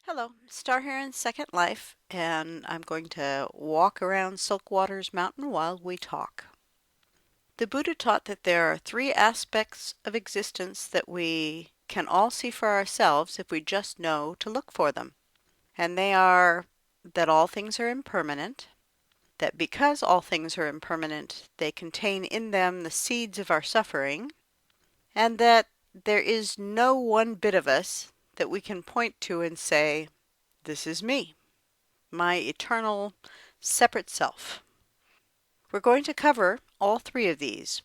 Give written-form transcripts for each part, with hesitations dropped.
Hello, Star here in Second Life, and I'm going to walk around Silkwaters Mountain while we talk. The Buddha taught that there are three aspects of existence that we can all see for ourselves if we just know to look for them. And they are that all things are impermanent, that because all things are impermanent, they contain in them the seeds of our suffering, and that there is no one bit of us that we can point to and say, "This is me, my eternal, separate self." We're going to cover all three of these,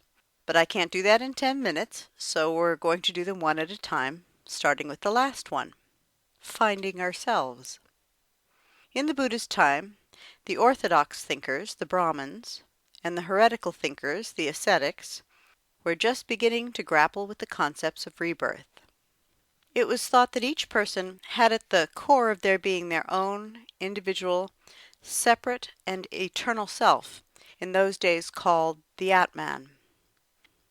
but I can't do that in 10 minutes, so we're going to do them one at a time, starting with the last one, finding ourselves. In the Buddha's time, the orthodox thinkers, the Brahmins, and the heretical thinkers, the ascetics, were just beginning to grapple with the concepts of rebirth. It was thought that each person had at the core of their being their own individual, separate, and eternal self, in those days called the Atman.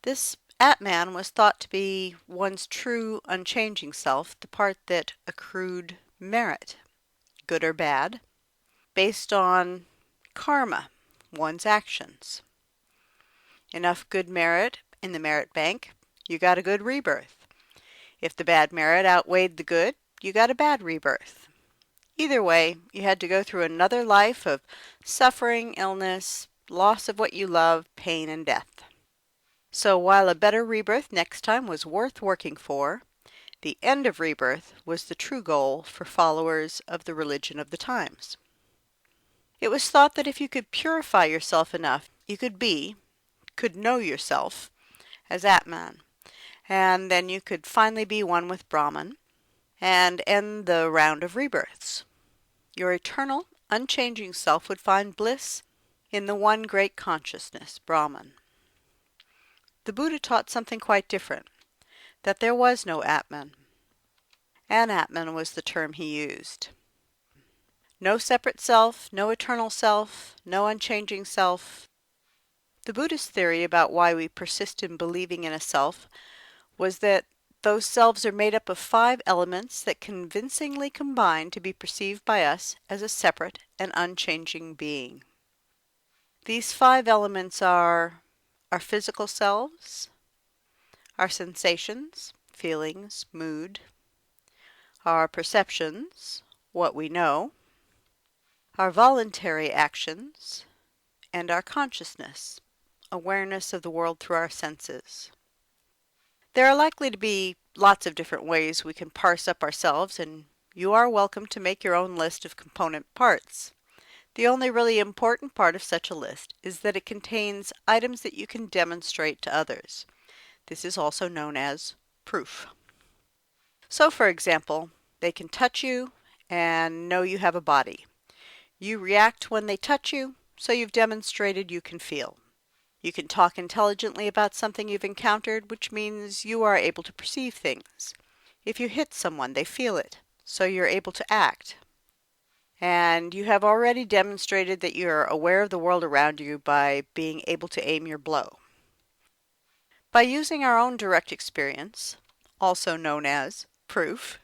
This Atman was thought to be one's true, unchanging self, the part that accrued merit, good or bad, based on karma, one's actions. Enough good merit in the merit bank, you got a good rebirth. If the bad merit outweighed the good, you got a bad rebirth. Either way, you had to go through another life of suffering, illness, loss of what you love, pain, and death. So while a better rebirth next time was worth working for, the end of rebirth was the true goal for followers of the religion of the times. It was thought that if you could purify yourself enough, you could know yourself as Atman, and then you could finally be one with Brahman and end the round of rebirths. Your eternal, unchanging self would find bliss in the one great consciousness, Brahman. The Buddha taught something quite different, that there was no Atman. Anatman was the term he used. No separate self, no eternal self, no unchanging self. The Buddhist theory about why we persist in believing in a self was that those selves are made up of 5 elements that convincingly combine to be perceived by us as a separate and unchanging being. These 5 elements are our physical selves, our sensations, feelings, mood, our perceptions, what we know, our voluntary actions, and our consciousness, awareness of the world through our senses. There are likely to be lots of different ways we can parse up ourselves, and you are welcome to make your own list of component parts. The only really important part of such a list is that it contains items that you can demonstrate to others. This is also known as proof. So, for example, they can touch you and know you have a body. You react when they touch you, so you've demonstrated you can feel. You can talk intelligently about something you've encountered, which means you are able to perceive things. If you hit someone, they feel it, so you're able to act. And you have already demonstrated that you're aware of the world around you by being able to aim your blow. By using our own direct experience, also known as proof,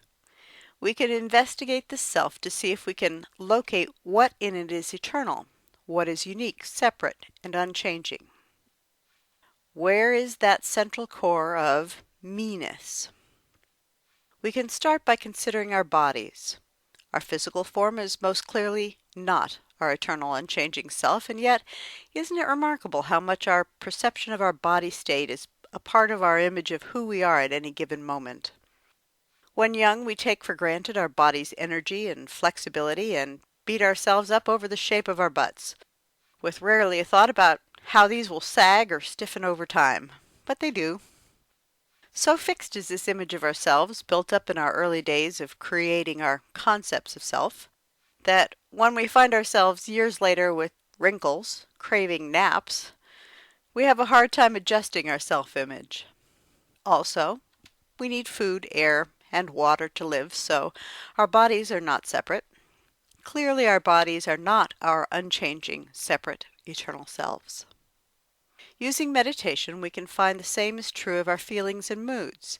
we can investigate the self to see if we can locate what in it is eternal, what is unique, separate, and unchanging. Where is that central core of me-ness? We can start by considering our bodies. Our physical form is most clearly not our eternal unchanging self, and yet isn't it remarkable how much our perception of our body state is a part of our image of who we are at any given moment? When young, we take for granted our body's energy and flexibility and beat ourselves up over the shape of our butts, with rarely a thought about how these will sag or stiffen over time. But they do. So fixed is this image of ourselves, built up in our early days of creating our concepts of self, that when we find ourselves years later with wrinkles, craving naps, we have a hard time adjusting our self-image. Also, we need food, air, and water to live, so our bodies are not separate. Clearly, our bodies are not our unchanging, separate, eternal selves. Using meditation, we can find the same is true of our feelings and moods.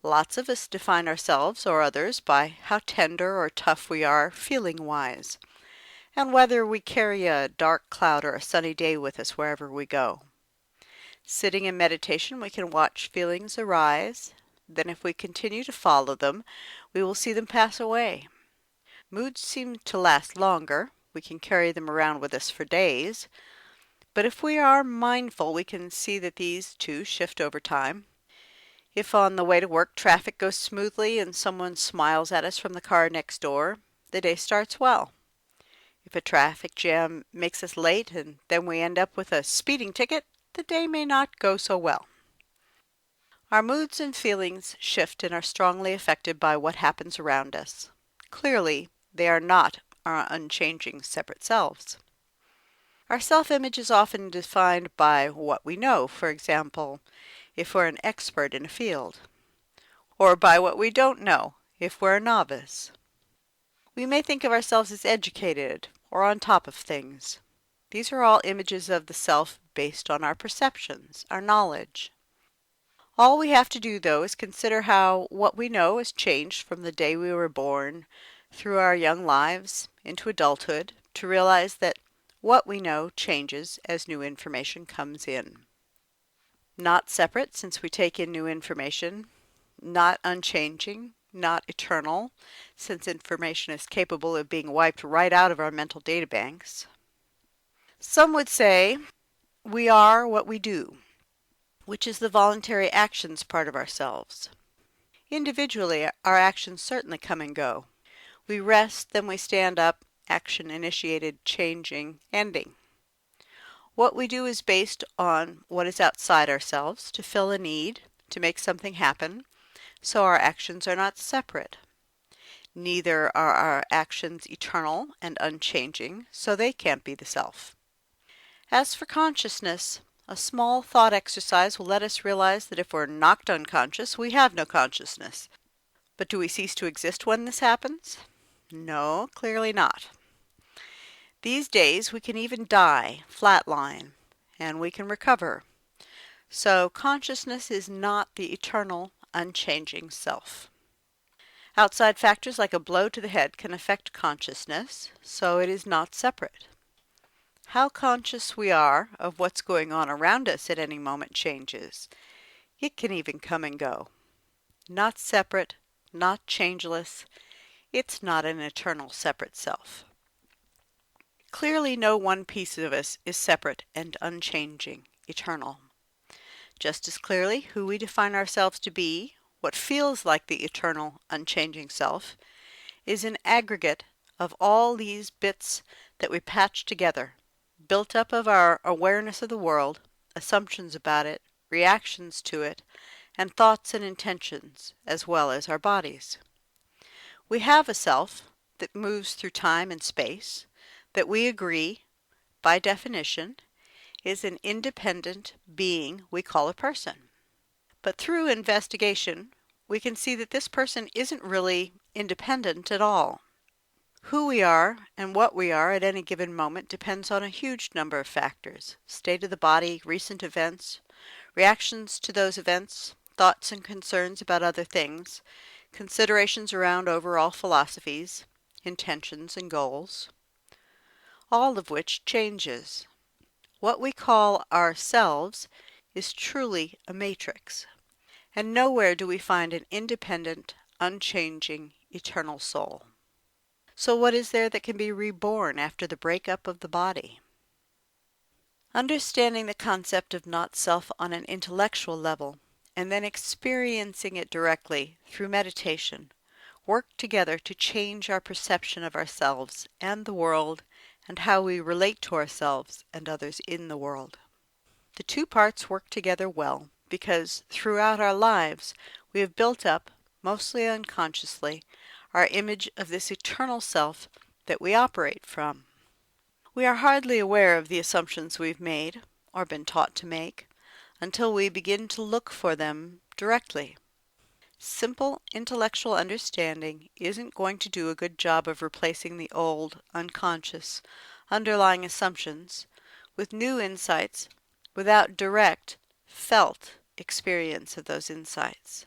Lots of us define ourselves or others by how tender or tough we are feeling-wise, and whether we carry a dark cloud or a sunny day with us wherever we go. Sitting in meditation, we can watch feelings arise. Then if we continue to follow them, we will see them pass away. Moods seem to last longer. We can carry them around with us for days. But if we are mindful, we can see that these too shift over time. If on the way to work traffic goes smoothly and someone smiles at us from the car next door, the day starts well. If a traffic jam makes us late and then we end up with a speeding ticket, the day may not go so well. Our moods and feelings shift and are strongly affected by what happens around us. Clearly, they are not our unchanging separate selves. Our self-image is often defined by what we know, for example, if we're an expert in a field, or by what we don't know, if we're a novice. We may think of ourselves as educated or on top of things. These are all images of the self based on our perceptions, our knowledge. All we have to do, though, is consider how what we know has changed from the day we were born, through our young lives, into adulthood, to realize that what we know changes as new information comes in. Not separate, since we take in new information, not unchanging, not eternal, since information is capable of being wiped right out of our mental databanks. Some would say we are what we do, which is the voluntary actions part of ourselves. Individually, our actions certainly come and go. We rest, then we stand up, action initiated, changing, ending. What we do is based on what is outside ourselves, to fill a need, to make something happen, so our actions are not separate. Neither are our actions eternal and unchanging, so they can't be the self. As for consciousness, a small thought exercise will let us realize that if we're knocked unconscious, we have no consciousness. But do we cease to exist when this happens? No, clearly not. These days we can even die, flatline, and we can recover. So consciousness is not the eternal, unchanging self. Outside factors like a blow to the head can affect consciousness, so it is not separate. How conscious we are of what's going on around us at any moment changes. It can even come and go. Not separate, not changeless. It's not an eternal separate self. Clearly no one piece of us is separate and unchanging, eternal. Just as clearly, who we define ourselves to be, what feels like the eternal, unchanging self, is an aggregate of all these bits that we patch together, built up of our awareness of the world, assumptions about it, reactions to it, and thoughts and intentions, as well as our bodies. We have a self that moves through time and space, that we agree, by definition, is an independent being we call a person. But through investigation, we can see that this person isn't really independent at all. Who we are and what we are at any given moment depends on a huge number of factors: state of the body, recent events, reactions to those events, thoughts and concerns about other things, considerations around overall philosophies, intentions and goals, all of which changes. What we call ourselves is truly a matrix, and nowhere do we find an independent, unchanging, eternal soul. So what is there that can be reborn after the breakup of the body? Understanding the concept of not-self on an intellectual level, and then experiencing it directly through meditation, work together to change our perception of ourselves and the world, and how we relate to ourselves and others in the world. The two parts work together well, because throughout our lives we have built up, mostly unconsciously, our image of this eternal self that we operate from. We are hardly aware of the assumptions we've made, or been taught to make, until we begin to look for them directly. Simple intellectual understanding isn't going to do a good job of replacing the old, unconscious, underlying assumptions with new insights without direct, felt experience of those insights.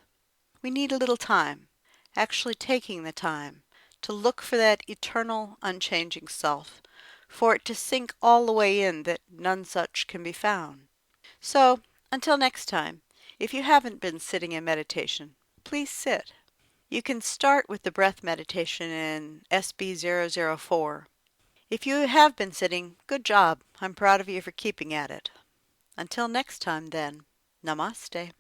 We need a little time, actually taking the time, to look for that eternal, unchanging self, for it to sink all the way in that none such can be found. So, until next time, if you haven't been sitting in meditation, please sit. You can start with the breath meditation in SB004. If you have been sitting, good job. I'm proud of you for keeping at it. Until next time, then, namaste.